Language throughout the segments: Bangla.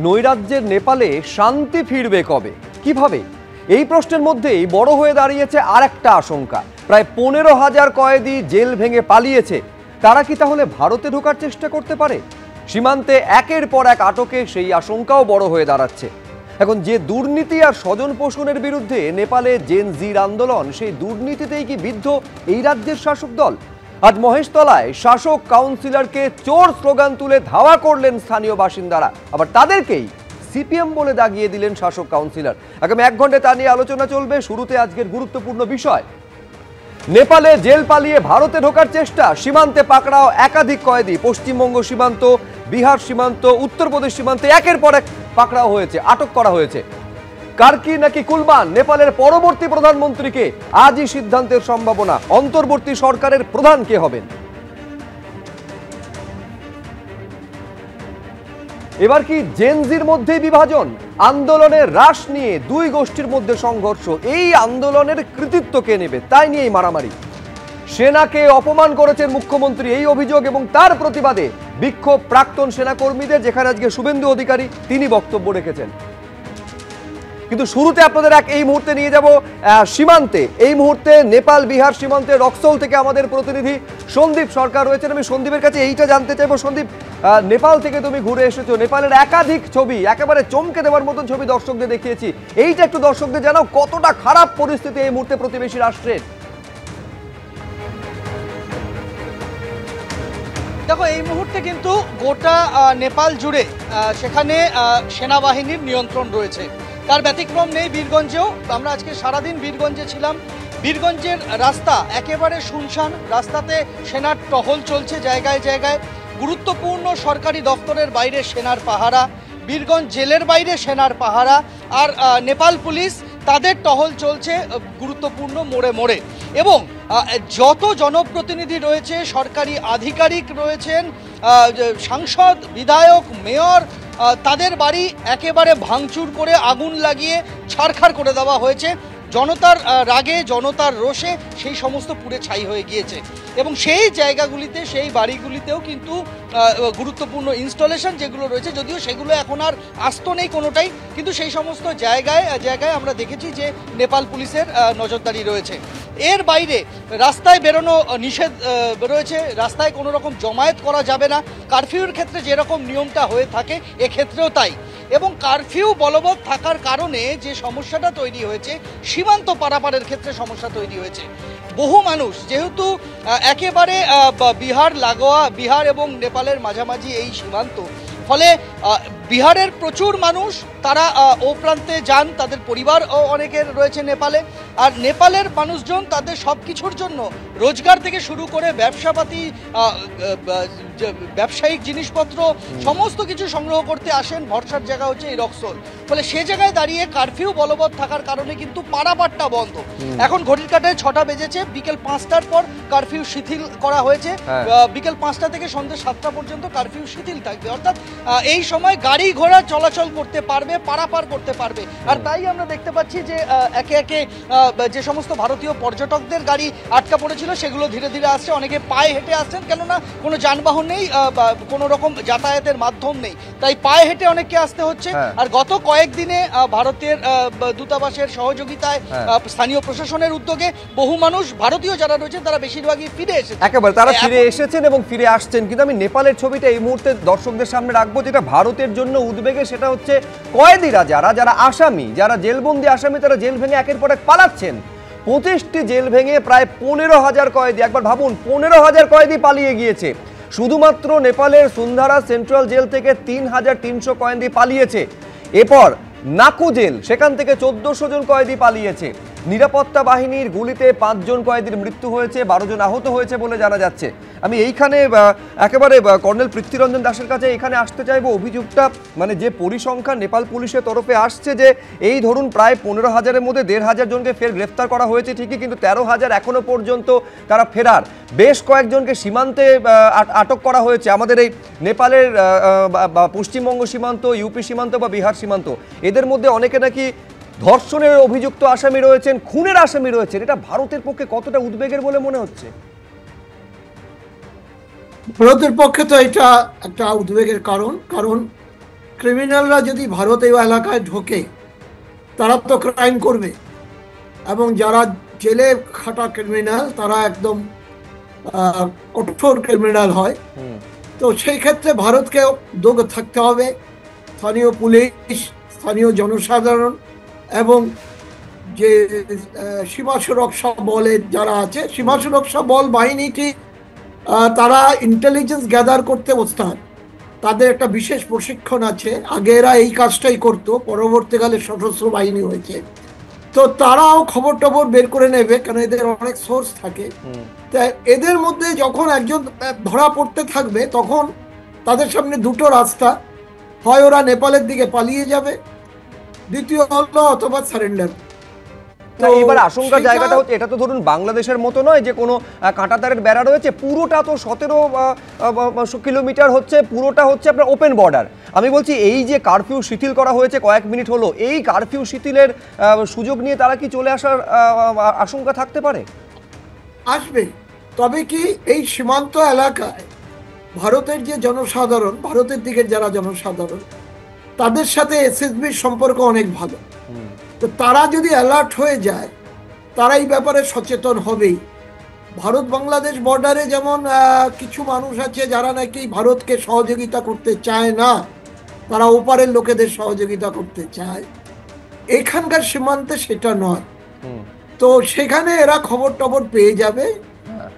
নৈরাজ্যের নেপালে শান্তি ফিরবে কবে, কিভাবে? এই প্রশ্নের মধ্যেই বড় হয়ে দাঁড়িয়েছে আর একটা আশঙ্কা। প্রায় 15,000 কয়েদি জেল ভেঙে পালিয়েছে। তারা কি তাহলে ভারতে ঢোকার চেষ্টা করতে পারে? সীমান্তে একের পর এক আটকে সেই আশঙ্কাও বড় হয়ে দাঁড়াচ্ছে। এখন যে দুর্নীতি আর স্বজন পোষণের বিরুদ্ধে নেপালে জেন জির আন্দোলন, সেই দুর্নীতিতেই কি বিদ্ধ এই রাজ্যের শাসক দল? আজ মহেশতলায় শাসক কাউন্সিলরকে চোর স্লোগান তুলে ধাওয়া করলেন স্থানীয় বাসিন্দারা, আবার তাদেরকেই সিপিএম বলে দাগিয়ে দিলেন শাসক কাউন্সিলর। আগামী 1 ঘন্টায় তা নিয়ে আলোচনা চলবে। শুরুতে আজকের গুরুত্বপূর্ণ বিষয়, নেপালে জেল পালিয়ে ভারতে ঢোকার চেষ্টা, সীমান্তে পাকড়াও একাধিক কয়েদি। পশ্চিমবঙ্গ সীমান্ত, বিহার সীমান্ত, উত্তরপ্রদেশ সীমান্তে একের পর এক পাকড়াও হয়েছে, আটক করা হয়েছে। কার্কি নাকি কুলমান, নেপালের পরবর্তী প্রধানমন্ত্রীকে আজই সিদ্ধান্তের সম্ভাবনা। অন্তর্বর্তী সরকারের প্রধান কে হবেন? এবার কি জেনজির মধ্যে বিভাজন? আন্দোলনের হ্রাস নিয়ে দুই গোষ্ঠীর মধ্যে সংঘর্ষ। এই আন্দোলনের কৃতিত্ব কে নেবে, তাই নিয়েই মারামারি। সেনাকে অপমান করেছেন মুখ্যমন্ত্রী, এই অভিযোগ এবং তার প্রতিবাদে বিক্ষোভ প্রাক্তন সেনাকর্মীদের, যেখানে আজকে শুভেন্দু অধিকারী তিনি বক্তব্য রেখেছেন। কিন্তু শুরুতে আপনাদের এই মুহূর্তে নিয়ে যাব সীমান্তে। এই মুহূর্তে নেপাল বিহার সীমান্তে রক্সৌল থেকে আমাদের প্রতিনিধি সন্দীপ সরকার রয়েছেন। আমি সন্দীপের কাছে এইটা জানতে চাইবো, সন্দীপ, নেপাল থেকে তুমি ঘুরে এসেছো, নেপালের একাধিক ছবি, একেবারে চমকে দেওয়ার মতন ছবি দর্শকদের দেখিয়েছি। এইটা একটু দর্শকদের জানাও, কতটা খারাপ পরিস্থিতি এই মুহূর্তে প্রতিবেশী রাষ্ট্রের? দেখো, এই মুহূর্তে কিন্তু গোটা নেপাল জুড়ে সেখানে সেনাবাহিনীর নিয়ন্ত্রণ রয়েছে। তার ব্যতিক্রম নেই বীরগঞ্জেও। আমরা আজকে সারাদিন বীরগঞ্জে ছিলাম। বীরগঞ্জের রাস্তা একেবারে শুনশান, রাস্তাতে সেনার টহল চলছে জায়গায় জায়গায়। গুরুত্বপূর্ণ সরকারি দপ্তরের বাইরে সেনার পাহারা, বীরগঞ্জ জেলের বাইরে সেনার পাহারা, আর নেপাল পুলিশ তাদের টহল চলছে গুরুত্বপূর্ণ মোড়ে মোড়ে। এবং যত জনপ্রতিনিধি রয়েছে, সরকারি আধিকারিক রয়েছেন, সাংসদ, বিধায়ক, মেয়র, তাদের বাড়ি একেবারে ভাঙচুর করে আগুন লাগিয়ে ছারখার করে দেওয়া হয়েছে। জনতার রাগে, জনতার রোষে সেই সমস্ত পুড়ে ছাই হয়ে গিয়েছে। এবং সেই জায়গাগুলিতে, সেই বাড়িগুলিতেও কিন্তু গুরুত্বপূর্ণ ইনস্টলেশন যেগুলো রয়েছে, যদিও সেগুলো এখন আর আস্ত নেই কোনোটাই, কিন্তু সেই সমস্ত জায়গায় জায়গায় আমরা দেখেছি যে নেপাল পুলিশের নজরদারি রয়েছে। এর বাইরে রাস্তায় বেরোনো নিষেধ রয়েছে, রাস্তায় কোনো রকম জমায়েত করা যাবে না। কারফিউর ক্ষেত্রে যেরকম নিয়মটা হয়ে থাকে এক্ষেত্রেও তাই। এবং কারফিউ বলবৎ থাকার কারণে যে সমস্যাটা তৈরি হয়েছে, সীমান্ত পারাপারের ক্ষেত্রে সমস্যা তৈরি হয়েছে। বহু মানুষ, যেহেতু একেবারে বিহার লাগোয়া, বিহার এবং নেপালের মাঝামাঝি এই সীমান্ত, ফলে বিহারের প্রচুর মানুষ তারা ও প্রান্তে যান, তাদের পরিবার অনেকের রয়েছে নেপালে। আর নেপালের মানুষজন তাদের সব কিছুর জন্য, রোজগার থেকে শুরু করে ব্যবসাপাতি, ব্যবসায়িক জিনিসপত্র সমস্ত কিছু সংগ্রহ করতে আসেন। ভরসার জায়গা হচ্ছে এই রক্সৌল। ফলে সে জায়গায় দাঁড়িয়ে কারফিউ বলবৎ থাকার কারণে কিন্তু পারাপারটা বন্ধ। এখন ঘড়ির কাঁটায় 6টা বেজেছে, বিকেল 5টার পর কারফিউ শিথিল করা হয়েছে। বিকেল 5টা থেকে সন্ধ্যে 7টা পর্যন্ত কারফিউ শিথিল থাকবে। অর্থাৎ এই সময় গাড়ি ঘোড়া চলাচল করতে পারবে, পারাপার করতে পারবে। আর তাই আমরা দেখতে পাচ্ছি যে একে একে যে সমস্ত ভারতীয় পর্যটকদের গাড়ি আটকা পড়েছিল সেগুলো ধীরে ধীরে আসছে। অনেকে পায়ে হেঁটে আসছেন, কেননা কোনো যানবাহন নেই, কোনো রকম যাতায়াতের মাধ্যম নেই, তাই পায়ে হেঁটে অনেককে আসতে হচ্ছে। আর গত কয়েকদিনে ভারতের দূতাবাসের সহযোগিতায়, স্থানীয় প্রশাসনের উদ্যোগে বহু মানুষ, ভারতীয় যারা রয়েছেন তারা বেশিরভাগই ফিরে এসেছেন। একেবারে তারা ফিরে এসেছেন এবং ফিরে আসছেন। কিন্তু আমি নেপালের ছবিটা এই মুহূর্তে দর্শকদের সামনে রাখবো, যেটা ভারতের জন্য উদ্বেগে। সেটা হচ্ছে কয়েদিরা, যারা আসামি, যারা জেলবন্দি আসামি, তারা জেল ভেঙে একের পর এক পালাচ্ছেন। 25টি জেল ভেঙে প্রায় 15,000 কয়েদি, একবার ভাবুন, 15,000 কয়েদি পালিয়ে গিয়েছে। শুধুমাত্র নেপালের সুন্ধারা সেন্ট্রাল জেল থেকে 3,300 কয়েদি পালিয়েছে। এরপর নাকু জেল, সেখান থেকে 1,400 জন কয়েদি পালিয়েছে। নিরাপত্তা বাহিনীর গুলিতে 5 জন কয়েদির মৃত্যু হয়েছে, 12 জন আহত হয়েছে বলে জানা যাচ্ছে। আমি এইখানে একেবারে কর্নেল পৃথ্বীরঞ্জন দাসের কাছে এখানে আসতে চাইবো। অভিযোগটা, মানে যে পরিসংখ্যান নেপাল পুলিশের তরফে আসছে, যে এই ধরুন প্রায় 15,000-এর মধ্যে 1,500 জনকে ফের গ্রেফতার করা হয়েছে ঠিকই, কিন্তু 13,000 এখনো পর্যন্ত তারা ফেরার। বেশ কয়েকজনকে সীমান্তে আটক করা হয়েছে, আমাদের এই নেপালের পশ্চিমবঙ্গ সীমান্ত, ইউপি সীমান্ত বা বিহার সীমান্ত। এদের মধ্যে অনেকে নাকি ধর্ষণের অভিযুক্ত আসামি রয়েছেন, খুনের আসামি রয়েছেন। এটা ভারতের পক্ষে কতটা উদ্বেগের বলে মনে হচ্ছে? ভারতের পক্ষে তো এটা একটা উদ্বেগের কারণ, কারণ ক্রিমিনালরা যদি ভারতীয় এলাকায় ঢোকে তারা তো ক্রাইম করবে, এবং যারা জেলে খাটা ক্রিমিনাল তারা একদম কঠোর ক্রিমিনাল হয়। তো সেই ক্ষেত্রে ভারতকে উদ্যোগ থাকতে হবে, স্থানীয় পুলিশ, স্থানীয় জনসাধারণ এবং যে সীমা সুরক্ষা বলের যারা আছে, সীমা সুরক্ষা বল বাহিনীটি তারা ইন্টেলিজেন্স গ্যাদার করতে ওস্তাদ। তাদের একটা বিশেষ প্রশিক্ষণ আছে, আগে এরা এই কাজটাই করতো, পরবর্তীকালে সশস্ত্র বাহিনী হয়েছে। তো তারাও খবর টবর বের করে নেবে, কারণ এদের অনেক সোর্স থাকে। তা এদের মধ্যে যখন একজন ধরা পড়তে থাকবে তখন তাদের সামনে দুটো রাস্তা, হয় ওরা নেপালের দিকে পালিয়ে যাবে, দ্বিতীয় হলো অথবা সারেন্ডার। এবার আশঙ্কার জায়গাটা হচ্ছে, এটা তো ধরুন বাংলাদেশের মতো নয় যে কোনো কাঁটাতারের বেড়া রয়েছে, পুরোটা তো 17 কিলোমিটার হচ্ছে, পুরোটা হচ্ছে আপনার ওপেন বর্ডার। আমি বলছি এই যে কারফিউ শিথিল করা হয়েছে কয়েক মিনিট হলো, এই কারফিউ শিথিলের সুযোগ নিয়ে তারা কি চলে আসার আশঙ্কা থাকতে পারে? আসবে, তবে কি এই সীমান্ত এলাকায় ভারতের যে জনসাধারণ, ভারতের দিকের যারা জনসাধারণ, তাদের সাথে এসএসবির সম্পর্ক অনেক ভালো। তো তারা যদি অ্যালার্ট হয়ে যায় তারা এই ব্যাপারে সচেতন হবেই। ভারত বাংলাদেশ বর্ডারে যেমন কিছু মানুষ আছে যারা নাকি ভারতকে সহযোগিতা করতে চায় না, তারা ওপারের লোকেদের সহযোগিতা করতে চায়, এখানকার সীমান্তে সেটা নয়। তো সেখানে এরা খবর টবর পেয়ে যাবে,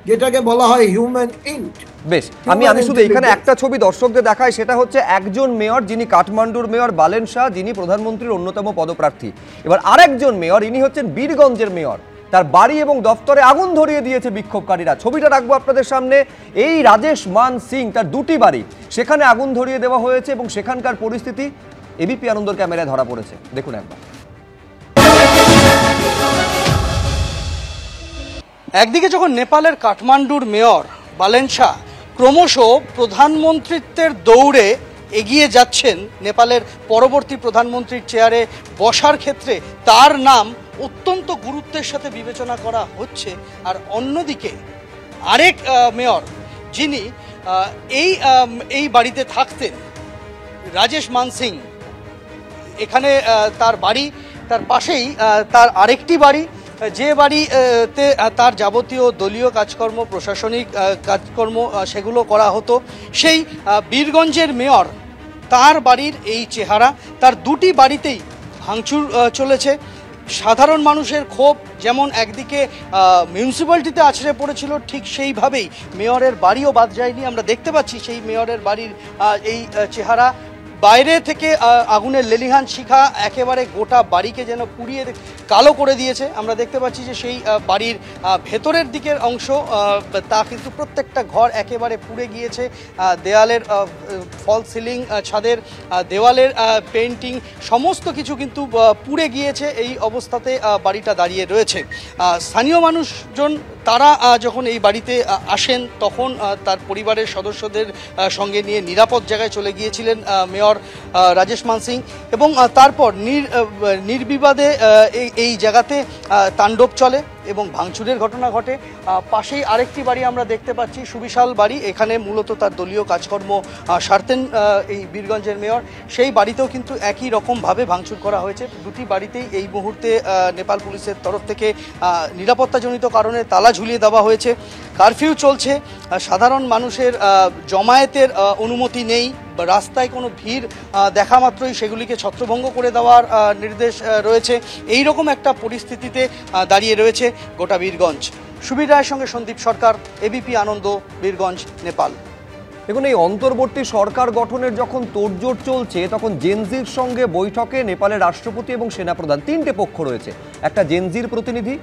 যেটাকে বলা হয় হিউম্যান ইন্ট। বেশ, আমি শুধু এখানে একটা ছবি দর্শকদের দেখাই, সেটা হচ্ছে একজন মেয়র যিনি কাঠমান্ডুর মেয়র বালেন শাহ, যিনি প্রধানমন্ত্রীর অন্যতম পদপ্রার্থী। এবার আরেকজন মেয়র, ইনি হচ্ছেন বীরগঞ্জের মেয়র, তার বাড়ি এবং দফতরে আগুন ধরিয়ে দিয়েছে বিক্ষোভকারীরা। ছবিটা রাখবো আপনাদের সামনে। এই রাজেশ মান সিং, তার দুটি বাড়ি, সেখানে আগুন ধরিয়ে দেওয়া হয়েছে এবং সেখানকার পরিস্থিতি এবিপি আনন্দর ক্যামেরায় ধরা পড়েছে। দেখুন একবার। একদিকে যখন নেপালের কাঠমান্ডুর মেয়র বালেন শাহ ক্রমশ প্রধানমন্ত্রীত্বের দৌড়ে এগিয়ে যাচ্ছেন, নেপালের পরবর্তী প্রধানমন্ত্রীর চেয়ারে বসার ক্ষেত্রে তার নাম অত্যন্ত গুরুত্বের সাথে বিবেচনা করা হচ্ছে, আর অন্যদিকে আরেক মেয়র যিনি এই বাড়িতে থাকতেন, রাজেশ মান সিং, এখানে তার বাড়ি, তার পাশেই তার আরেকটি বাড়ি, যে বাড়িতে তার যাবতীয় দলীয় কাজকর্ম, প্রশাসনিক কাজকর্ম সেগুলো করা হতো, সেই বীরগঞ্জের মেয়র, তার বাড়ির এই চেহারা। তার দুটি বাড়িতেই ভাঙচুর চলেছে। সাধারণ মানুষের ক্ষোভ যেমন একদিকে মিউনিসিপ্যালিটিতে আছড়ে পড়েছিল, ঠিক সেইভাবেই মেয়রের বাড়িও বাদ যায়নি। আমরা দেখতে পাচ্ছি সেই মেয়রের বাড়ির এই চেহারা। বাইরে থেকে আগুনের লেলিহান শিখা একেবারে গোটা বাড়িকে যেন পুড়িয়ে কালো করে দিয়েছে। আমরা দেখতে পাচ্ছি যে সেই বাড়ির ভেতরের দিকের অংশ, তা কিন্তু প্রত্যেকটা ঘর একেবারে পুড়ে গিয়েছে। দেয়ালের ফল সিলিং, ছাদের দেওয়ালের পেন্টিং, সমস্ত কিছু কিন্তু পুড়ে গিয়েছে। এই অবস্থাতে বাড়িটা দাঁড়িয়ে রয়েছে। স্থানীয় মানুষজন তারা যখন এই বাড়িতে আসেন তখন তার পরিবারের সদস্যদের সঙ্গে নিয়ে নিরাপদ জায়গায় চলে গিয়েছিলেন মেয়র রাজেশ মান সিং, এবং তারপর নির্বিবাদে এই জায়গাতে তাণ্ডব চলে এবং ভাঙচুরের ঘটনা ঘটে। পাশেই আরেকটি বাড়ি আমরা দেখতে পাচ্ছি, সুবিশাল বাড়ি, এখানে মূলত তার দলীয় কাজকর্ম সারতেন এই বীরগঞ্জের মেয়র। সেই বাড়িতেও কিন্তু একই রকমভাবে ভাঙচুর করা হয়েছে। দুটি বাড়িতেই এই মুহূর্তে নেপাল পুলিশের তরফ থেকে নিরাপত্তাজনিত কারণে তালা ঝুলিয়ে দেওয়া হয়েছে। কারফিউ চলছে, সাধারণ মানুষের জমায়েতের অনুমতি নেই, রাস্তায় কোনো ভিড় দেখা মাত্রই সেগুলিকে ছত্রভঙ্গ করে দেওয়ার নির্দেশ রয়েছে। এই রকম একটা পরিস্থিতিতে দাঁড়িয়ে রয়েছে গোটা বীরগঞ্জ। সুবীর রায়ের সঙ্গে সন্দীপ সরকার, এবিপি আনন্দ, বীরগঞ্জ, নেপাল। দেখুন, এই অন্তর্বর্তী সরকার গঠনের যখন তোড়জোড় চলছে তখন জেনজির সঙ্গে বৈঠকে নেপালের রাষ্ট্রপতি এবং সেনাপ্রধান, তিনটে পক্ষ রয়েছে, একটা জেনজির প্রতিনিধি,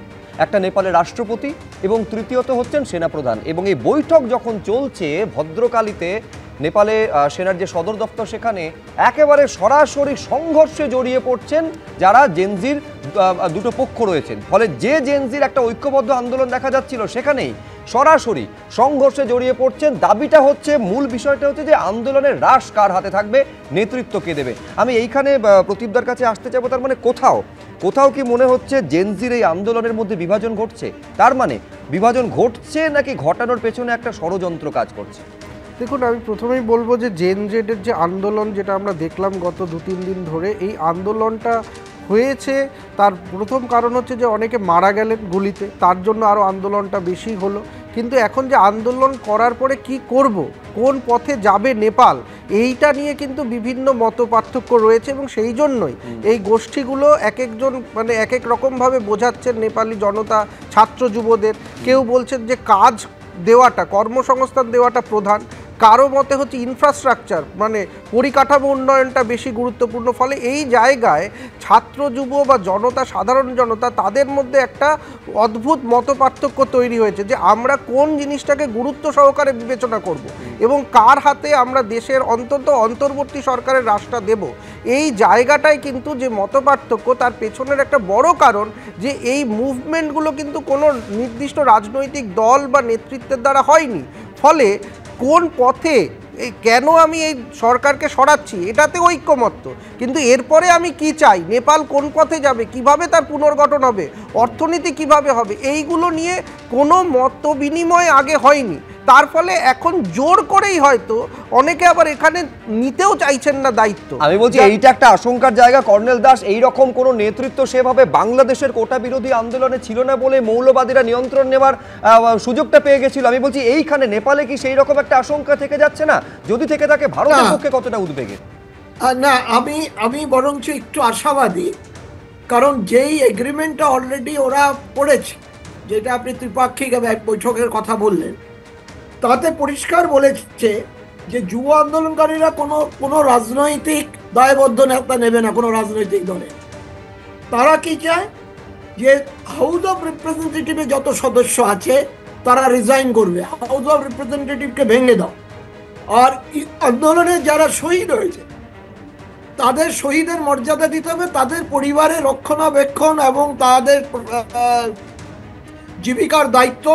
একটা নেপালের রাষ্ট্রপতি এবং তৃতীয়ত হচ্ছেন সেনাপ্রধান। এবং এই বৈঠক যখন চলছে ভদ্রকালীতে নেপালে সেনার যে সদর দপ্তর, সেখানে একেবারে সরাসরি সংঘর্ষে জড়িয়ে পড়ছেন যারা জেনজির দুটো পক্ষ রয়েছেন। ফলে যে জেনজির একটা ঐক্যবদ্ধ আন্দোলন দেখা যাচ্ছিল সেখানেই সরাসরি সংঘর্ষে জড়িয়ে পড়ছেন। দাবিটা হচ্ছে, মূল বিষয়টা হচ্ছে যে আন্দোলনের রাশ কার হাতে থাকবে, নেতৃত্ব কে দেবে। আমি এইখানে প্রদীপদার কাছে আসতে চাইবো। তার মানে কোথাও কি মনে হচ্ছে জেনজির এই আন্দোলনের মধ্যে বিভাজন ঘটছে? তার মানে বিভাজন ঘটছে নাকি ঘটানোর পেছনে একটা ষড়যন্ত্র কাজ করছে? দেখুন, আমি প্রথমেই বলবো যে জেনজেডের যে আন্দোলন যেটা আমরা দেখলাম গত 2-3 দিন ধরে, এই আন্দোলনটা হয়েছে তার প্রথম কারণ হচ্ছে যে অনেকে মারা গেলেন গুলিতে, তার জন্য আরও আন্দোলনটা বেশি হলো। কিন্তু এখন যে আন্দোলন করার পরে কি করব, কোন পথে যাবে নেপাল, এইটা নিয়ে কিন্তু বিভিন্ন মত পার্থক্য রয়েছে এবং সেই জন্যই এই গোষ্ঠীগুলো এক একজন মানে এক এক রকমভাবে বোঝাচ্ছেন নেপালি জনতা, ছাত্র যুবদের। কেউ বলছেন যে কাজ দেওয়াটা, কর্মসংস্থান দেওয়াটা প্রধান, কারো মতে হচ্ছে ইনফ্রাস্ট্রাকচার মানে পরিকাঠামো উন্নয়নটা বেশি গুরুত্বপূর্ণ। ফলে এই জায়গায় ছাত্র যুব বা জনতা, সাধারণ জনতা, তাদের মধ্যে একটা অদ্ভুত মতপার্থক্য তৈরি হয়েছে যে আমরা কোন জিনিসটাকে গুরুত্ব সহকারে বিবেচনা করব এবং কার হাতে আমরা দেশের অন্তত অন্তর্বর্তী সরকারের রাশটা দেব। এই জায়গাটাই কিন্তু যে মতপার্থক্য, তার পেছনের একটা বড় কারণ যে এই মুভমেন্টগুলো কিন্তু কোনো নির্দিষ্ট রাজনৈতিক দল বা নেতৃত্বের দ্বারা হয়নি। ফলে কোন পথে কেন আমি এই সরকারকে সরাচ্ছি এটাতে ঐক্যমত্য, কিন্তু এরপরে আমি কি চাই, নেপাল কোন পথে যাবে, কিভাবে তার পুনর্গঠন হবে, অর্থনীতি কিভাবে হবে, এইগুলো নিয়ে কোনো মত বিনিময় আগে হয়নি। তার ফলে এখন জোর করেই হয়তো অনেকে আবার এখানে নিতেও চাইছেন না দায়িত্ব। আমি বলছি এইটা একটা আশঙ্কার জায়গা কর্নেল দাস। এইরকম কোনো নেতৃত্ব সেভাবে বাংলাদেশের কোটা বিরোধী আন্দোলনে ছিল না বলে মৌলবাদীরা নিয়ন্ত্রণ নেওয়ার সুযোগটা পেয়ে গেছিল। আমি বলছি এইখানে নেপালে কি সেই রকম একটা আশঙ্কা থেকে যাচ্ছে না? যদি থেকে থাকে ভারতের পক্ষে কতটা উদ্বেগের? না, আমি বরঞ্চ একটু আশাবাদী, কারণ যেই এগ্রিমেন্টটা অলরেডি ওরা করেছে, যেটা আপনি ত্রিপাক্ষিক বৈঠকের কথা বললেন, তাতে পরিষ্কার বলেছে যে যুব আন্দোলনকারীরা কোনো রাজনৈতিক দায়বদ্ধতা নেবে না কোনো রাজনৈতিক দলে। তারা কি চায় যে হাউস অফ রিপ্রেজেন্টেটিভে যত সদস্য আছে তারা রিজাইন করবে, হাউস অফ রিপ্রেজেন্টেটিভকে ভেঙে দাও। আর আন্দোলনে যারা শহীদ হয়েছে তাদের শহীদের মর্যাদা দিতে হবে, তাদের পরিবারের রক্ষণাবেক্ষণ এবং তাদের জীবিকার দায়িত্ব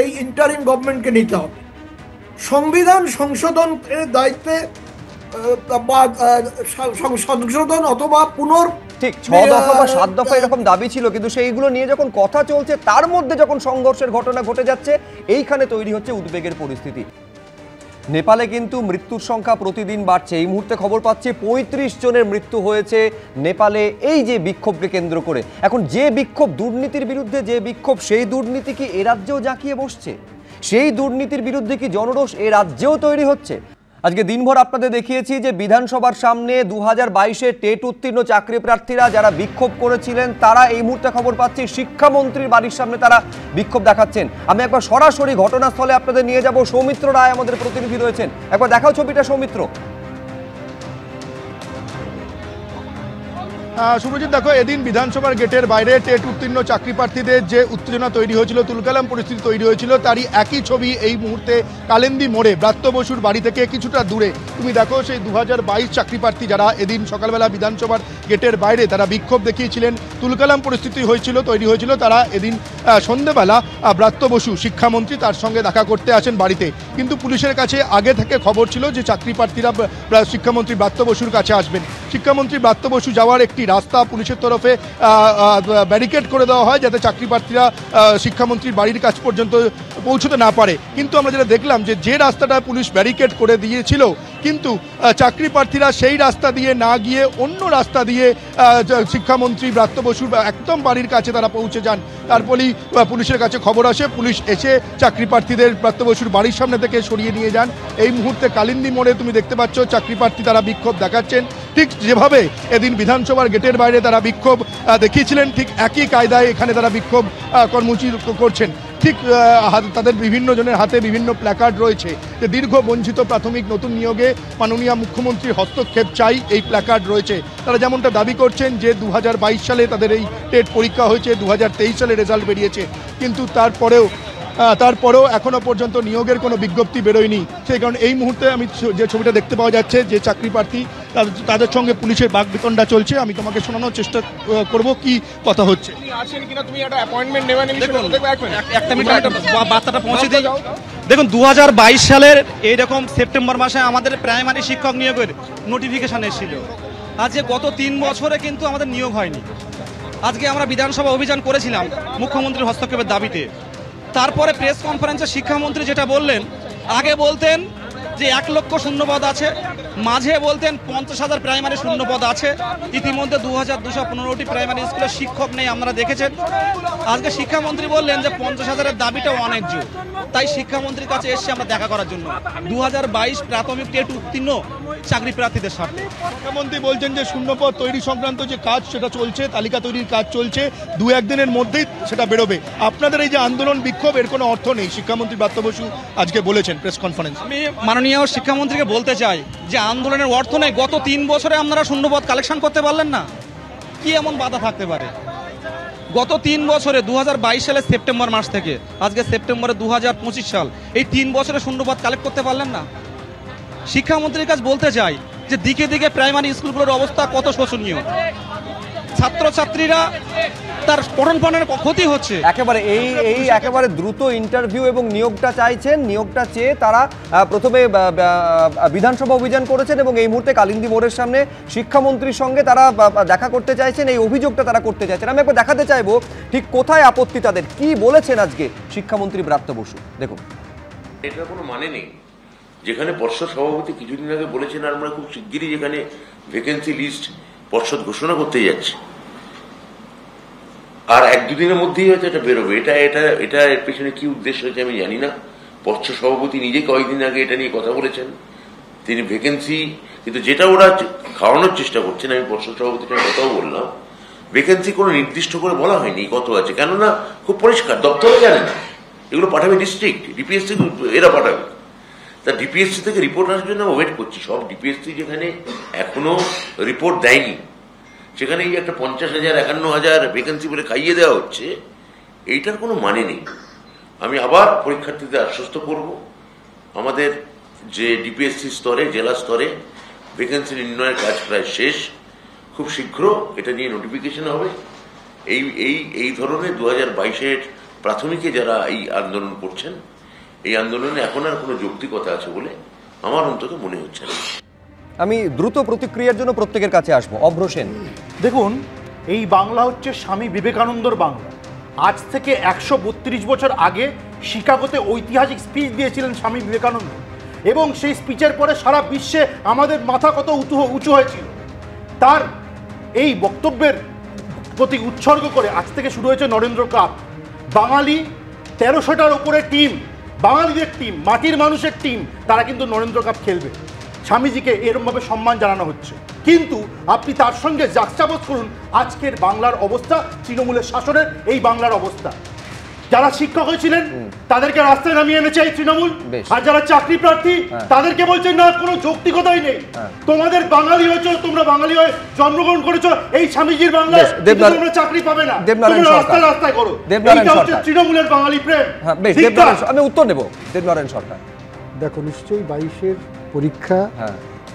এই ইন্টারিম গভর্নমেন্টকে নিতে হবে। সংবিধান সংশোধনের দায়িত্বে বা সংশোধন অথবা ঠিক 6 দফা বা 7 দফা এরকম দাবি ছিল, কিন্তু সেইগুলো নিয়ে যখন কথা চলছে তার মধ্যে যখন সংঘর্ষের ঘটনা ঘটে যাচ্ছে, এইখানে তৈরি হচ্ছে উদ্বেগের পরিস্থিতি। নেপালে কিন্তু মৃত্যুর সংখ্যা প্রতিদিন বাড়ছে। এই মুহূর্তে খবর পাচ্ছি 35 জনের মৃত্যু হয়েছে নেপালে এই যে বিক্ষোভকে কেন্দ্র করে। এখন যে বিক্ষোভ দুর্নীতির বিরুদ্ধে, যে বিক্ষোভ, সেই দুর্নীতি কি এ রাজ্যেও জাঁকিয়ে বসছে? সেই দুর্নীতির বিরুদ্ধে কি জনরোষ এ রাজ্যেও তৈরি হচ্ছে? আজকে দিনভর আপনাদের দেখিয়েছি যে বিধানসভার সামনে 2022-এ টেট উত্তীর্ণ চাকরি প্রার্থীরা যারা বিক্ষোভ করেছিলেন, তারা এই মুহূর্তে খবর পাচ্ছি শিক্ষামন্ত্রীর বাড়ির সামনে তারা বিক্ষোভ দেখাচ্ছেন। আমি একবার সরাসরি ঘটনাস্থলে আপনাদের নিয়ে যাব। সৌমিত্র রায় আমাদের প্রতিনিধি রয়েছেন, একবার দেখাও ছবিটা সৌমিত্র। শুভজিৎ, দেখো, এদিন বিধানসভার গেটের বাইরে টেট উত্তীর্ণ চাকরি প্রার্থীদের যে উত্তেজনা তৈরি হয়েছিল, তুলকালাম পরিস্থিতি তৈরি হয়েছিল, তারই একই ছবি এই মুহূর্তে কালিন্দী মোড়ে ব্রাত্য বসুর বাড়ি থেকে কিছুটা দূরে। তুমি দেখো সেই 2022 চাকরি প্রার্থী যারা এদিন সকালবেলা বিধানসভার গেটের বাইরে তারা বিক্ষোভ দেখিয়েছিলেন, তুলকালাম পরিস্থিতি তৈরি হয়েছিল, তারা এদিন সন্ধ্যেবেলা ব্রাত্য বসু শিক্ষামন্ত্রী তার সঙ্গে দেখা করতে আসেন বাড়িতে। কিন্তু পুলিশের কাছে আগে থেকে খবর ছিল যে চাকরি প্রার্থীরা শিক্ষামন্ত্রী ব্রাত্য বসুর কাছে আসবেন। শিক্ষামন্ত্রী ব্রাত্য বসু যাওয়ার একটি রাস্তা পুলিশের তরফে ব্যারিকেড করে দেওয়া হয় যাতে চাকরি প্রার্থীরা শিক্ষামন্ত্রীর বাড়ির কাছ পর্যন্ত পৌঁছতে না পারে। কিন্তু আমরা যেটা দেখলাম যে রাস্তাটা পুলিশ ব্যারিকেড করে দিয়েছিল, কিন্তু চাকরি প্রার্থীরা সেই রাস্তা দিয়ে না গিয়ে অন্য রাস্তা দিয়ে শিক্ষামন্ত্রী ব্রাত্য বসুর একদম বাড়ির কাছে তারা পৌঁছে যান। তারপরেই পুলিশের কাছে খবর আসে, পুলিশ এসে চাকরি প্রার্থীদের ব্রাত্য বসুর বাড়ির সামনে থেকে সরিয়ে নিয়ে যান। এই মুহূর্তে কালিন্দী মোড়ে তুমি দেখতে পাচ্ছ চাকরি প্রার্থী তারা বিক্ষোভ দেখাচ্ছেন। ঠিক যেভাবে এদিন বিধানসভার গেটের বাইরে তারা বিক্ষোভ দেখিয়েছিলেন, ঠিক একই কায়দায় এখানে তারা বিক্ষোভ কর্মসূচি করছেন। ঠিক তাদের বিভিন্ন জনের হাতে বিভিন্ন প্ল্যাকার্ড রয়েছে যে দীর্ঘ বঞ্চিত প্রাথমিক নতুন নিয়োগে মাননীয় মুখ্যমন্ত্রীর হস্তক্ষেপ চাই, এই প্ল্যাকার্ড রয়েছে। তারা যেমনটা দাবি করছেন যে 2022 সালে তাদের এই টেট পরীক্ষা হয়েছে, 2023 সালে রেজাল্ট বেরিয়েছে, কিন্তু তারপরেও এখনো পর্যন্ত নিয়োগের কোনো বিজ্ঞপ্তি বেরোয়নি। সেই কারণে এই মুহূর্তে আমি যে ছবিটা দেখতে পাওয়া যাচ্ছে যে চাকরি প্রার্থী তাদের সঙ্গে পুলিশের বাকবিতণ্ডা চলছে। আমি তোমাকে শোনানোর চেষ্টা করব কি কথা হচ্ছে। দেখুন, 2022 সালের এইরকম সেপ্টেম্বর মাসে আমাদের প্রাইমারি শিক্ষক নিয়োগের নোটিফিকেশন এসেছিল। আজকে গত 3 বছরে কিন্তু আমাদের নিয়োগ হয়নি। আজকে আমরা বিধানসভা অভিযান করেছিলাম মুখ্যমন্ত্রীর হস্তক্ষেপের দাবিতে। তারপরে প্রেস কনফারেন্সে শিক্ষামন্ত্রী যেটা বললেন, আগে বলতেন যে 1 লক্ষ শূন্যপদ আছে, মাঝে বলতেন 50,000 প্রাইমারি শূন্যপদ আছে। ইতিমধ্যে 2215টি প্রাইমারি স্কুলের শিক্ষক নেই, আপনারা দেখেছেন। আজকে শিক্ষামন্ত্রী বললেন যে 50,000-এর দাবিটা অনেক জোর, তাই শিক্ষামন্ত্রীর কাছে এসেছি আমরা দেখা করার জন্য 2022 প্রাথমিক টেট উত্তীর্ণ চাকরি প্রার্থীদের স্বার্থে। মুখ্যমন্ত্রী বলছেন যে শূন্যপদ তৈরি সংক্রান্ত যে কাজ সেটা চলছে, তালিকা তৈরির কাজ চলছে, 2-1 দিনের মধ্যেই সেটা বেরোবে। আপনাদের এই যে আন্দোলন বিক্ষোভ এর কোনো অর্থ নেই, শিক্ষামন্ত্রী ব্রাত্য বসু আজকে বলেছেন প্রেস কনফারেন্স। আমি মাননীয় শিক্ষামন্ত্রীকে বলতে চাই যে আন্দোলনের অর্থ নেই। গত 3 বছরে আপনারা শূন্যপদ কালেকশন করতে পারলেন না, কি এমন বাধা থাকতে পারে? গত 3 বছরে 2022 সালের সেপ্টেম্বর মাস থেকে আজকে সেপ্টেম্বরে 2025 সাল, এই 3 বছরে শূন্যপদ কালেক্ট করতে পারলেন না। শিক্ষামন্ত্রীর কাছে বলতে চাই যে দিকে দিকে প্রাইমারি স্কুলগুলোর অবস্থা কত শোচনীয়, ছাত্রছাত্রীরা তার পঠন পাঠনের ক্ষতি হচ্ছে। একেবারে এই একেবারে দ্রুত ইন্টারভিউ এবং নিয়োগটা চাইছেন। নিয়োগটা চেয়ে তারা প্রথমে বিধানসভা অভিযান করেছেন এবং এই মুহূর্তে কালিন্দী মোড়ের সামনে শিক্ষামন্ত্রীর সঙ্গে তারা দেখা করতে চাইছেন, এই অভিযোগটা তারা করতে চাইছেন। আমি একবার দেখাতে চাইবো ঠিক কোথায় আপত্তি তাদের, কি বলেছেন আজকে শিক্ষামন্ত্রী ব্রাত্য বসু। দেখুন, এটার কোনো মানে নেই। যেখানে পর্ষদ সভাপতি কিছুদিন আগে বলেছেন আমরা খুব শিগগিরই যেখানে ভ্যাকেন্সি লিস্ট পর্ষদ ঘোষণা করতে যাচ্ছে, আর 1-2 দিনের মধ্যেই হয়তো এটা বেরোবে। এটা এর পেছনে কি উদ্দেশ্য হয়েছে আমি জানি না। পর্ষদ সভাপতি নিজে কয়েকদিন আগে এটা নিয়ে কথা বলেছেন, তিনি ভ্যাকেন্সি, কিন্তু যেটা ওরা খাওয়ানোর চেষ্টা করছেন, আমি পর্ষদ সভাপতির সঙ্গে কথাও বললাম, ভ্যাকেন্সি কোনো নির্দিষ্ট করে বলা হয়নি কত আছে, কেননা খুব পরিষ্কার, দপ্তরে জানে না, এগুলো পাঠাবে ডিস্ট্রিক্ট, ডিপিএসসি এরা পাঠাবে। তা ডিপিএসসি থেকে রিপোর্ট আসার জন্য আমরা ওয়েট করছি। সব ডিপিএসসি যেখানে এখনো রিপোর্ট দেয়নি, সেখানে এই একটা 50,000 51,000 ভ্যাকেন্সি বলে খাইয়ে দেওয়া হচ্ছে, এইটার কোনো মানে নেই। আমি আবার পরীক্ষার্থীদের আশ্বস্ত করব, আমাদের যে ডিপিএসসি স্তরে, জেলা স্তরে ভ্যাকেন্সি নির্ণয়ের কাজ প্রায় শেষ, খুব শীঘ্র এটা নিয়ে নোটিফিকেশন হবে। এই ধরনের 2022-এর প্রাথমিকে যারা এই আন্দোলন করছেন, এই আন্দোলনে এখন আর কোনো যৌক্তিকতা আছে বলে আমার অন্তত মনে হচ্ছে না। আমি দ্রুত প্রতিক্রিয়ার জন্য প্রত্যেকের কাছে আসবো। অভ্র সেন, দেখুন, এই বাংলা হচ্ছে স্বামী বিবেকানন্দর বাংলা। আজ থেকে 132 বছর আগে শিকাগোতে ঐতিহাসিক স্পিচ দিয়েছিলেন স্বামী বিবেকানন্দ, এবং সেই স্পিচের পরে সারা বিশ্বে আমাদের মাথা কত উঁচু হয়েছিল। তার এই বক্তব্যের প্রতি উৎসর্গ করে আজ থেকে শুরু হয়েছে নরেন্দ্র কাপ। বাঙালি 1300টার উপরে টিম, বাঙালিদের টিম, মাটির মানুষের টিম, তারা কিন্তু নরেন্দ্র কাপ খেলবে। স্বামীজিকে এরকমভাবে সম্মান জানানো হচ্ছে, কিন্তু আপনি তার সঙ্গে যাচ্ছাবত করুন আজকের বাংলার অবস্থা, তৃণমূলের শাসনের এই বাংলার অবস্থা। যারা শিক্ষক হয়েছিলেন তাদেরকে রাস্তায় নামিয়ে এনেছে এই তৃণমূল, আর যারা চাকরি প্রার্থী তাদেরকে বলছেন না, কোনো যৌক্তিকতাই নেই। তোমাদের বাঙালি হয়েছে, তোমরা বাঙালি হয়ে জন্মগ্রহণ করেছো এই স্বামীজির বাংলায়, তোমরা চাকরি পাবে না, তোমরা রাস্তায় রাস্তায় করো। এইটা হচ্ছে তৃণমূলের বাঙালি প্রেম। আমি উত্তর নেব। দেবনারায়ণ সরকার, দেখো, নিশ্চয়ই 22-এর পরীক্ষা,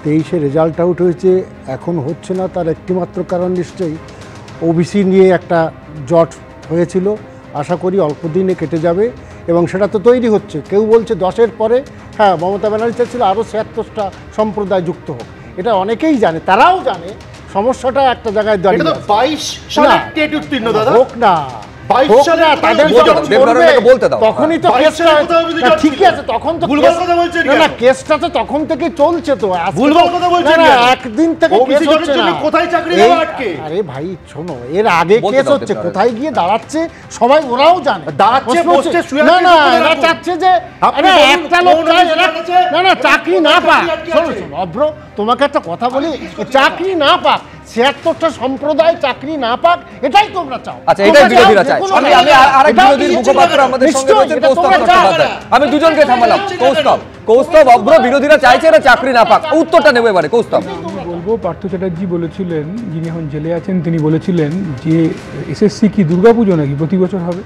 23-এ রেজাল্ট আউট হয়েছে, এখন হচ্ছে না, তার একটিমাত্র কারণ নিশ্চয়ই ওবিসি নিয়ে একটা জট হয়েছিল। আশা করি অল্প দিনে কেটে যাবে এবং সেটা তো তৈরি হচ্ছে। কেউ বলছে 10-এর পরে, হ্যাঁ, মমতা ব্যানার্জি ছিল আরও 76টা সম্প্রদায় যুক্ত হোক, এটা অনেকেই জানে, তারাও জানে সমস্যাটা একটা জায়গায় দাঁড়িয়ে। 22 সালে টেট উত্তীর্ণ দাদা হোক না, তখনই তো ঠিকই আছে, তখন তো না, কেসটা তো তখন থেকে চলছে, তো একদিন থেকে কোথায় চাকরি, আরে ভাই শোনো, এর আগে কেস হচ্ছে, কোথায় গিয়ে দাঁড়াচ্ছে সবাই ওরাও জানে, দাঁড়াচ্ছে না, না, এরা চাচ্ছে যে একটা লোক না না চাকরি না পাক। শোনো অভ্র, তোমাকে একটা কথা বলি, চাকরি না পাক, 76টা সম্প্রদায় চাকরি না পাক, এটাই তোমরা চাও। আচ্ছা, এটাই বিরোধীরা চায়। আমি আরেক বিরোধীর মুখপাত্র আমাদের সঙ্গে রয়েছেন, কৌস্তব চট্টোপাধ্যায়। আমি দুজনকে থামালাম। কৌস্তব, অভ্র বিরোধীরা চাইছে না চাকরি না পাক, উত্তরটা নেবে এবারে। কৌস্তব, বলবো, পার্থ চ্যাটার্জি বলেছিলেন, যিনি এখন জেলে আছেন, তিনি বলেছিলেন যে এসএসসি কি দুর্গাপুজো নাকি প্রতি বছর হবে।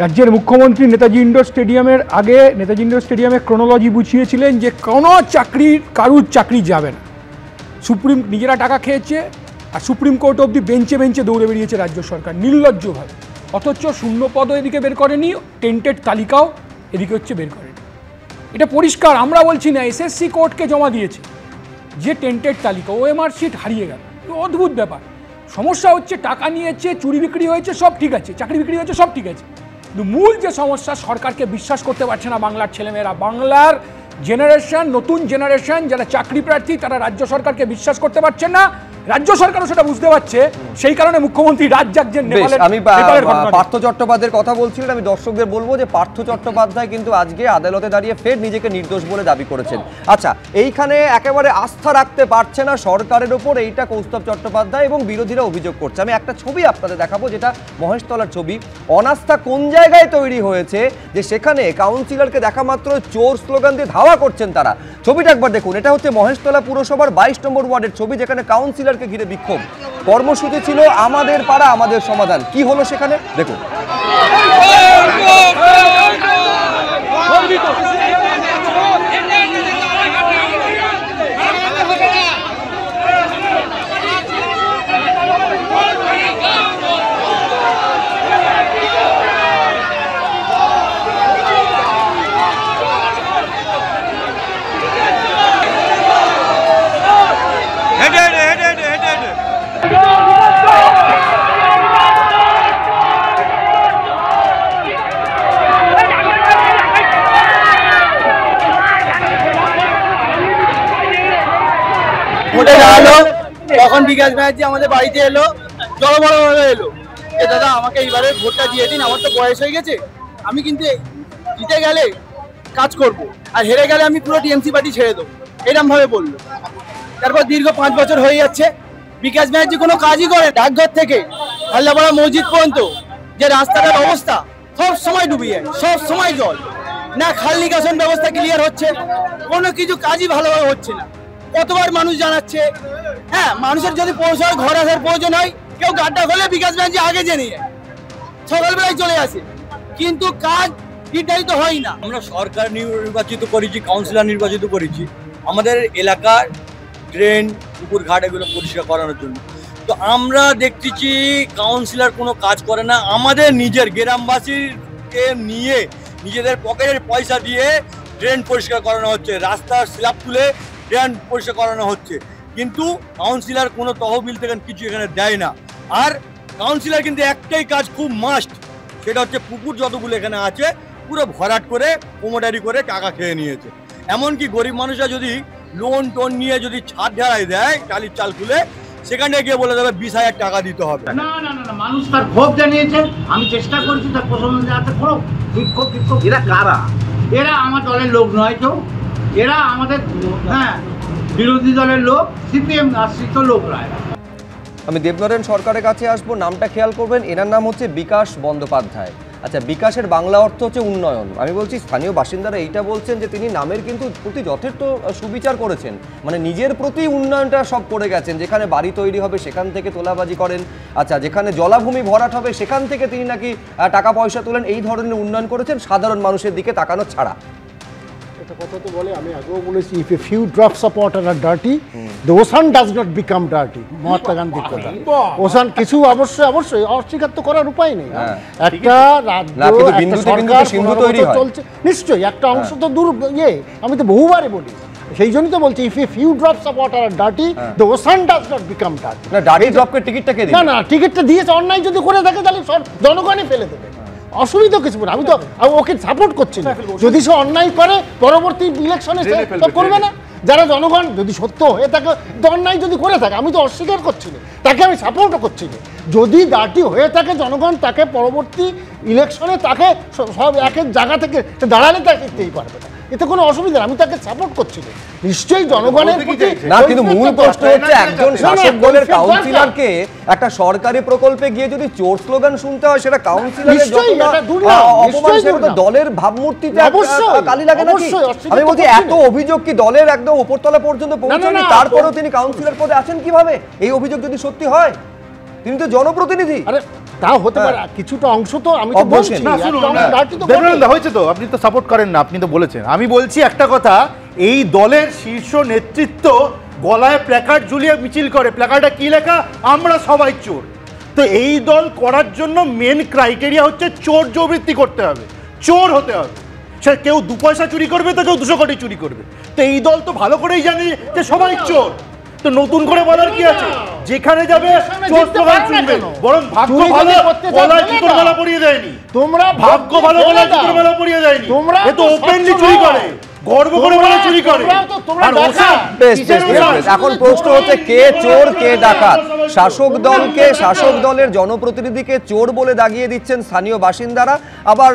রাজ্যের মুখ্যমন্ত্রী নেতাজি ইন্ডোর স্টেডিয়ামের আগে নেতাজি ইন্ডোর স্টেডিয়ামে ক্রোনোলজি বুঝিয়েছিলেন যে কোনো কারুর চাকরি যাবে না। সুপ্রিম নিজেরা টাকা খেয়েছে, আর সুপ্রিম কোর্ট অবধি বেঞ্চে বেঞ্চে দৌড়ে বেরিয়েছে রাজ্য সরকার নির্লজ্জভাবে। অথচ শূন্যপদও এদিকে বের করেনি, টেন্টেড তালিকাও এদিকে হচ্ছে বের করেনি। এটা পরিষ্কার, আমরা বলছি না, এসএসসি কোর্টকে জমা দিয়েছে যে টেন্টেড তালিকা, ওএমআর শিট হারিয়ে গেল। অদ্ভুত ব্যাপার। সমস্যা হচ্ছে টাকা নিয়েছে, চুরি বিক্রি হয়েছে, সব ঠিক আছে, চাকরি বিক্রি হয়েছে, সব ঠিক আছে, কিন্তু মূল যে সমস্যা, সরকারকে বিশ্বাস করতে পারছে না বাংলার ছেলেমেয়েরা। বাংলার জেনারেশন, নতুন জেনারেশন যারা চাকরি প্রার্থী তারা রাজ্য সরকারকে বিশ্বাস করতে পারছেন না, রাজ্য সরকারও সেটা বুঝতে পারছে, সেই কারণে মুখ্যমন্ত্রী রাত জাগছেন। আমি পার্থ চট্টোপাধ্যায়ের কথা বলছিলেন, আমি দর্শকদের বলবো যে পার্থ চট্টোপাধ্যায় কিন্তু আজকে আদালতে দাঁড়িয়ে ফের নিজেকে নির্দোষ বলে দাবি করেছেন। আচ্ছা, এইখানে একেবারে আস্থা রাখতে পারছে না সরকারের ওপর, এইটা কৌস্তব চট্টোপাধ্যায় এবং বিরোধীরা অভিযোগ করছে। আমি একটা ছবি আপনাদের দেখাবো, যেটা মহেশতলার ছবি। অনাস্থা কোন জায়গায় তৈরি হয়েছে যে সেখানে কাউন্সিলরকে দেখা মাত্র চোর স্লোগান দিয়ে ধাওয়া করছেন তারা। ছবিটা একবার দেখুন, এটা হচ্ছে মহেশতলা পুরসভার 22 নম্বর ওয়ার্ডের ছবি, যেখানে কাউন্সিলর ঘিরে বিক্ষোভ। কর্মসূচি ছিল আমাদের পাড়া আমাদের সমাধান। কি হলো সেখানে দেখুন। তখন বিকাশ ব্যানার্জি আমাদের বাড়িতে এলো, জড়বড়ভাবে এলো যে দাদা আমাকে এইবারে ভোটটা দিয়ে দিন, আমার তো বয়স হয়ে গেছে, আমি কিন্তু জিতে গেলে কাজ করব, আর হেরে গেলে আমি পুরো টিএমসি পার্টি ছেড়ে দেবো, এরকম ভাবে বললো। তারপর দীর্ঘ 5 বছর হয়ে যাচ্ছে, বিকাশ ব্যানার্জি কোনো কাজই করে। ডাকঘর থেকে হাল্লাপাড়া মসজিদ পর্যন্ত যে রাস্তাটার অবস্থা সব সময় ডুবে যায়, সব সময় জল, না খাল নিকাশন ব্যবস্থা ক্লিয়ার হচ্ছে, কোনো কিছু কাজই ভালোভাবে হচ্ছে না। কতবার মানুষ জানাচ্ছে, হ্যাঁ মানুষের যদি পৌরসভায় ঘর আসার প্রয়োজন হয়, কেউ গাড্ডা খোলে বিকাশ ব্যানার্জি আগে জেনে যায়, সকালবেলায় চলে আসে, কিন্তু কাজ নির্ধারিত হয় না। আমরা সরকার নির্বাচিত করেছি, কাউন্সিলর নির্বাচিত করেছি আমাদের এলাকার ড্রেন পুকুর ঘাট এগুলো পরিষ্কার করানোর জন্য, তো আমরা দেখতেছি কাউন্সিলর কোনো কাজ করে না। আমাদের নিজের গ্রামবাসীকে নিয়ে নিজেদের পকেটের পয়সা দিয়ে ড্রেন পরিষ্কার করানো হচ্ছে, রাস্তার স্ল্যাব তুলে ড্রেন পরিষ্কার করানো হচ্ছে, কিন্তু কাউন্সিলর কোনো তহবিল থেকে কিছু এখানে দেয় না। আর কাউন্সিলর কিন্তু একটাই কাজ খুব মাস্ট, সেটা হচ্ছে পুকুর যতগুলো এখানে আছে পুরো ভরাট করে কোমোটারি করে টাকা খেয়ে নিয়েছে। এমনকি গরিব মানুষরা যদি লোন টোন নিয়ে যদি ছাদ ঢালাই দেয় টালির চাল খুলে, সেখানে গিয়ে বলে দেবে 20,000 টাকা দিতে হবে। না না না, মানুষ তার ক্ষোভ জানিয়েছে, আমি চেষ্টা করছি তার প্রশমন জানাতে। কোনো বিক্ষোভ বিক্ষোভ এরা কারা? এরা আমার দলের লোক নয়, তো এরা আমাদের বিরোধী দলের লোক, সিপিএম আশ্রিত লোকরা। আমি দেবনারায়ণ সরকারের কাছে আসবো, নামটা খেয়াল করবেন, এনার নাম হচ্ছে বিকাশ বন্দ্যোপাধ্যায়। আচ্ছা, বিকাশের বাংলা অর্থ হচ্ছে উন্নয়ন। আমি বলছি স্থানীয় বাসিন্দারা এইটা বলছেন যে তিনি নামের কিন্তু প্রতি যথেষ্ট সুবিচার করেছেন, মানে নিজের প্রতি উন্নয়নটা সব করে গেছেন। যেখানে বাড়ি তৈরি হবে সেখান থেকে তোলাবাজি করেন, আচ্ছা যেখানে জলাভূমি ভরাট হবে সেখান থেকে তিনি নাকি টাকা পয়সা তোলেন, এই ধরনের উন্নয়ন করেছেন সাধারণ মানুষের দিকে তাকানো ছাড়া। একটা কথা তো বলে, আমি আগেও বলেছি, if a few drops of water are dirty, the ocean does not become dirty. Mahatma গান্ধীর কথা। ওশান কিছু অবশ্যই অবশ্যই অস্বীকার তো করার উপায় নেই। একটা রাজ্য চলছে, নিশ্চয়ই একটা অংশ তো দূর ইয়ে, আমি তো বহুবারে বলি, সেই জন্যই তো বলছি, if a few drops of water are dirty, the ocean does not become dirty. না, ডার্টি ড্রপকে টিকিটটা কে দিবে? না না, টিকিটটা দিয়েছে, অন্যায় যদি করে থাকে তাহলে জনগণই ফেলে দেবে, অসুবিধা কিছু না। আমি তো ওকে সাপোর্ট করছি না, যদি সে অন্যায় করে পরবর্তী ইলেকশনে করবে না। যারা জনগণ যদি সত্য হয়ে থাকে, অন্যায় যদি করে থাকে, আমি তো অস্বীকার করছি না, তাকে আমি সাপোর্টও করছি না। যদি ডার্টি হয়ে থাকে, জনগণ তাকে পরবর্তী ইলেকশনে তাকে সব একের জায়গা থেকে দাঁড়ালে তাকে দিতেই পারবে না, এতে কোনো অসুবিধা, আমি তাকে সাপোর্ট করছি না। নিশ্চয়ই জনগণের প্রতি না, কিন্তু মূল প্রশ্ন হচ্ছে একজন শাসক দলের কাউন্সিলরকে একটা সরকারি প্রকল্পে গিয়ে যদি চোর স্লোগান শুনতে হয়, সেটা কাউন্সিলরের অপমান, সেটা দলের ভাবমূর্তিতে কালি লাগে নাকি? আমি বলছি এত অভিযোগ কি দলের একদম উপরতলা পর্যন্ত পৌঁছায়নি, তারপরেও তিনি কাউন্সিলর পদে আছেন কিভাবে? এই অভিযোগ যদি সত্যি হয়, তিনি তো জনপ্রতিনিধি। তাও হতে পারে, কিছুটা অংশ তো আমি তো বলছি না, হয়েছে তো, আপনি তো সাপোর্ট করেন না, আপনি তো বলেছেন। আমি বলছি একটা কথা, এই দলের শীর্ষ নেতৃত্ব গলায় প্ল্যাকার্ড ঝুলিয়ে মিছিল করে, প্ল্যাকার্ডে কি লেখা? আমরা সবাই চোর। তো এই দল করার জন্য মেন ক্রাইটেরিয়া হচ্ছে চোর প্রবৃত্তি করতে হবে, চোর হতে হবে। সে কেউ 2 পয়সা চুরি করবে, তো কেউ 200 কোটি চুরি করবে। তো এই দল তো ভালো করেই জানে যে সবাই চোর, তো নতুন করে বলার কি আছে? যেখানে যাবে চোর স্লোগান শুনবে, বরং ভাগ্য ভালো গলায় জুতোর মালা পরিয়ে দেয়নি, তোমরা ভাগ্য ভালো গলায় জুতোর মালা পরিয়ে দেয়নি, তোমরা এ তো ওপেনলি চুরি করে। গর্ব করে বলে চুরি করে। আর এখন প্রশ্ন হচ্ছে কে চোর কে ডাকাত? শাসক দলের জনপ্রতিনিধিকে চোর বলে দাগিয়ে দিচ্ছেন স্থানীয় বাসিন্দারা, আবার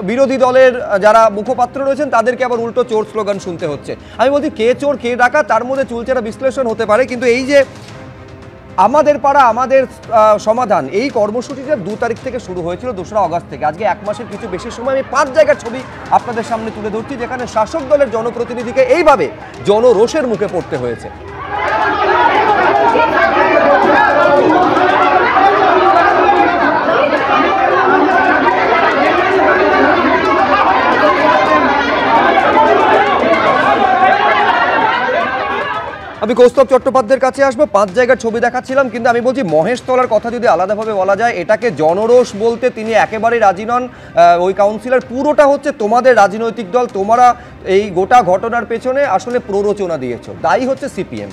বিরোধী দলের যারা মুখপাত্র রয়েছেন তাদেরকে আবার উল্টো চোর স্লোগান শুনতে হচ্ছে। আমি বলছি কে চোর কে ডাকাত তার মধ্যে চুলচেরা বিশ্লেষণ হতে পারে, কিন্তু এই যে আমাদের পাড়া আমাদের সমাধান এই কর্মসূচিটা 2 তারিখ থেকে শুরু হয়েছিল, 2রা আগস্ট থেকে। আজকে 1 মাসের কিছু বেশি সময় আমি 5 জায়গার ছবি আপনাদের সামনে তুলে ধরছি যেখানে শাসক দলের জনপ্রতিনিধিকে এইভাবে জনরোষের মুখে পড়তে হয়েছে। আমি কৌস্তব চট্টোপাধ্যায়ের কাছে আসবো। 5 জায়গার ছবি দেখাচ্ছিলাম, কিন্তু আমি বলছি মহেশতলার কথা যদি আলাদাভাবে বলা যায়, এটাকে জনরোষ বলতে তিনি একেবারেই রাজি নন। ওই কাউন্সিলর পুরোটা হচ্ছে তোমাদের রাজনৈতিক দল, তোমরা এই গোটা ঘটনার পেছনে আসলে প্ররোচনা দিয়েছো, দায়ী হচ্ছে সিপিএম।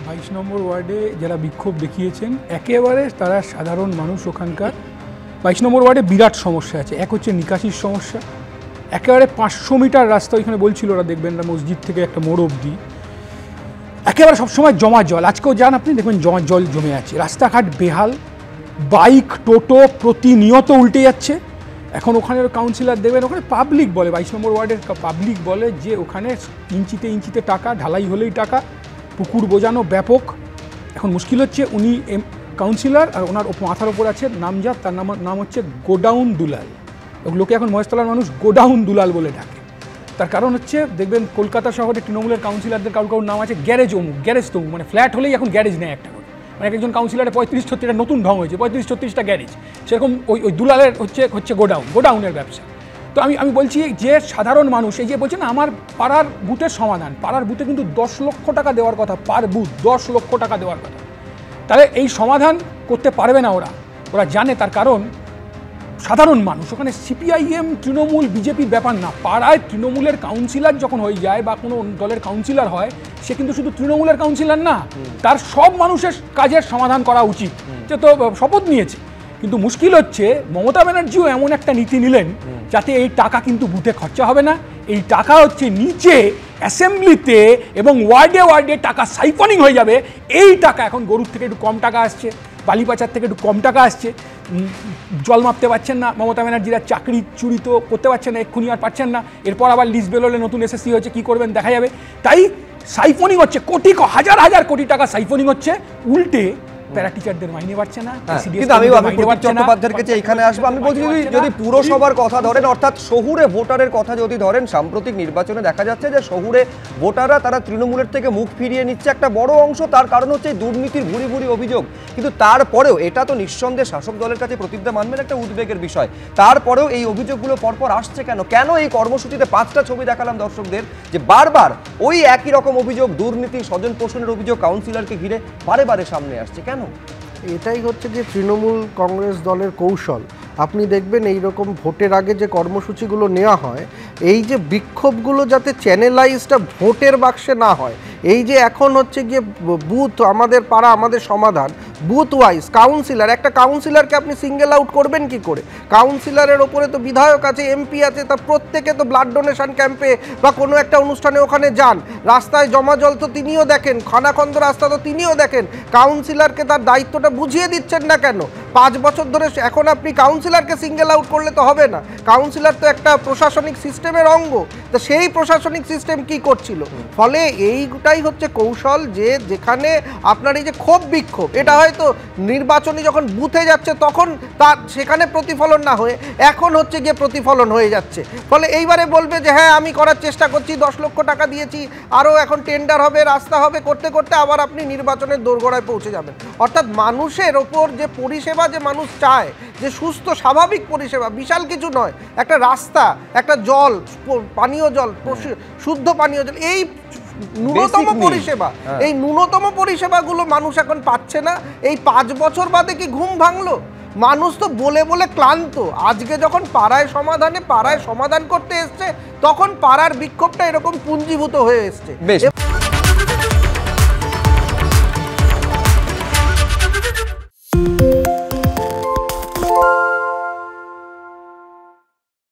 22 নম্বর ওয়ার্ডে যারা বিক্ষোভ দেখিয়েছেন একেবারে তারা সাধারণ মানুষ। ওখানকার 22 নম্বর ওয়ার্ডে বিরাট সমস্যা আছে। এক হচ্ছে নিকাশির সমস্যা, একেবারে 500 মিটার রাস্তা ওইখানে বলছিল ওরা, দেখবেন না মসজিদ থেকে একটা মোড় অবধি একেবারে সবসময় জমা জল। আজকেও যান আপনি দেখবেন জল জমে আছে, রাস্তাঘাট বেহাল, বাইক টোটো প্রতিনিয়ত উল্টে যাচ্ছে। এখন ওখানের কাউন্সিলর দেবেন, ওখানে পাবলিক বলে, 22 নম্বর ওয়ার্ডের পাবলিক বলে যে ওখানে ইঞ্চিতে টাকা, ঢালাই হলেই টাকা, পুকুর বোঝানো ব্যাপক। এখন মুশকিল হচ্ছে উনি কাউন্সিলর আর ওনার মাথার ওপর আছে নামজাত, তার নাম হচ্ছে গোডাউন দুলাল। লোকে এখন মহেশতলার মানুষ গোডাউন দুলাল বলে ডাকে। তার কারণ হচ্ছে দেখবেন কলকাতা শহরে তৃণমূলের কাউন্সিলরদের কারোর নাম আছে গ্যারেজ অমুক, গ্যারেজ তমুক, মানে ফ্ল্যাট হলেই এখন গ্যারেজ নেয় একটা করে। মানে একজন কাউন্সিলরে 35-36টা নতুন ঢং হয়েছে, 35-36টা গ্যারেজ, সেরকম ওই দুলালের হচ্ছে গোডাউনের ব্যবসা। তো আমি বলছি যে সাধারণ মানুষ এই যে বলছে না আমার পাড়ার বুথের সমাধান, পাড়ার বুথে কিন্তু 10 লক্ষ টাকা দেওয়ার কথা, পার বুথ 10 লক্ষ টাকা দেওয়ার কথা। তাহলে এই সমাধান করতে পারবে না ওরা জানে। তার কারণ সাধারণ মানুষ ওখানে সিপিআইএম তৃণমূল বিজেপির ব্যাপার না, পাড়ায় তৃণমূলের কাউন্সিলর যখন হয়ে যায় বা কোনো দলের কাউন্সিলর হয়, সে কিন্তু শুধু তৃণমূলের কাউন্সিলর না, তার সব মানুষের কাজের সমাধান করা উচিত। যে তো শপথ নিয়েছে, কিন্তু মুশকিল হচ্ছে মমতা ব্যানার্জিও এমন একটা নীতি নিলেন যাতে এই টাকা কিন্তু বুথে খরচা হবে না, এই টাকা হচ্ছে নিচে অ্যাসেম্বলিতে এবং ওয়ার্ডে টাকা সাইফনিং হয়ে যাবে। এই টাকা এখন গরুর থেকে একটু কম টাকা আসছে, বালিপাচার থেকে একটু কম টাকা আসছে, জল মাপতে পারছেন না মমতা ব্যানার্জিরা, চাকরি চুরি তো করতে পারছেন না, এক্ষুনি আর পারছেন না, এরপর আবার লিস্ট বেরোলে নতুন এসএসসি হচ্ছে, কী করবেন দেখা যাবে। তাই সাইফনিং হচ্ছে, হাজার কোটি টাকা সাইফনিং হচ্ছে, উল্টে প্যারা টিচারদের মাইনে পাচ্ছে না। কিন্তু আমি চট্টোপাধ্যায়ের কাছে এখানে আসবো। আমি বলছি যদি পুরসভার কথা ধরেন, অর্থাৎ শহুরে ভোটারের কথা যদি ধরেন, সাম্প্রতিক নির্বাচনে দেখা যাচ্ছে যে শহুরে ভোটাররা তারা তৃণমূলের থেকে মুখ ফিরিয়ে নিচ্ছে একটা বড় অংশ, তার কারণ হচ্ছে দুর্নীতির ভুরি অভিযোগ। কিন্তু তারপরেও এটা তো নিঃসন্দেহে শাসক দলের কাছে প্রতিজ্ঞা মানবেন একটা উদ্বেগের বিষয়, তারপরেও এই অভিযোগগুলো পরপর আসছে কেন? এই কর্মসূচিতে 5টা ছবি দেখালাম দর্শকদের যে বারবার ওই একই রকম অভিযোগ, দুর্নীতি, স্বজন পোষণের অভিযোগ কাউন্সিলরকে ঘিরে বারে সামনে আসছে কেন? এটাই হচ্ছে যে তৃণমূল কংগ্রেস দলের কৌশল। আপনি দেখবেন এই রকম ভোটের আগে যে কর্মসূচিগুলো নেওয়া হয়, এই যে বিক্ষোভগুলো যাতে চ্যানেলাইজটা ভোটের বাক্সে না হয়। এই যে এখন হচ্ছে গিয়ে বুথ আমাদের পাড়া আমাদের সমাধান, বুথ ওয়াইজ কাউন্সিলর, একটা কাউন্সিলরকে আপনি সিঙ্গেল আউট করবেন কি করে? কাউন্সিলরের ওপরে তো বিধায়ক আছে, এমপি আছে, তা প্রত্যেকে তো ব্লাড ডোনেশন ক্যাম্পে বা কোনো একটা অনুষ্ঠানে ওখানে যান, রাস্তায় জমা জল তো তিনিও দেখেন, খানাখন্দ রাস্তা তো তিনিও দেখেন। কাউন্সিলরকে তার দায়িত্বটা বুঝিয়ে দিচ্ছেন না কেন? 5 বছর ধরে এখন আপনি কাউন্সিলরকে সিঙ্গেল আউট করলে তো হবে না। কাউন্সিলর তো একটা প্রশাসনিক সিস্টেমের অঙ্গ, তো সেই প্রশাসনিক সিস্টেম কি করছিল? ফলে এইটাই হচ্ছে কৌশল, যে যেখানে আপনার এই যে ক্ষোভ বিক্ষোভ, এটা হয়তো নির্বাচনী যখন বুথে যাচ্ছে তখন তার সেখানে প্রতিফলন না হয়ে এখন হচ্ছে গিয়ে প্রতিফলন হয়ে যাচ্ছে। ফলে এইবারে বলবে যে হ্যাঁ আমি করার চেষ্টা করছি, 10 লক্ষ টাকা দিয়েছি, আরও এখন টেন্ডার হবে, রাস্তা হবে, করতে করতে আবার আপনি নির্বাচনের দোরগোড়ায় পৌঁছে যাবেন। অর্থাৎ মানুষের ওপর যে পরিষেবা যে মানুষ চায়, যে সুস্থ স্বাভাবিক পরিষেবা, বিশাল কিছু নয়, একটা রাস্তা, একটা জল, পানীয় জল, শুদ্ধ পানীয় জল, এই ন্যূনতম পরিষেবা, এই ন্যূনতম পরিষেবাগুলো মানুষ এখন পাচ্ছে না। এই 5 বছর বাদে কি ঘুম ভাঙলো? মানুষ তো বলে ক্লান্ত। আজকে যখন পাড়ায় সমাধান করতে এসছে, তখন পাড়ার বিক্ষোভটা এরকম পুঞ্জীভূত হয়ে এসছে।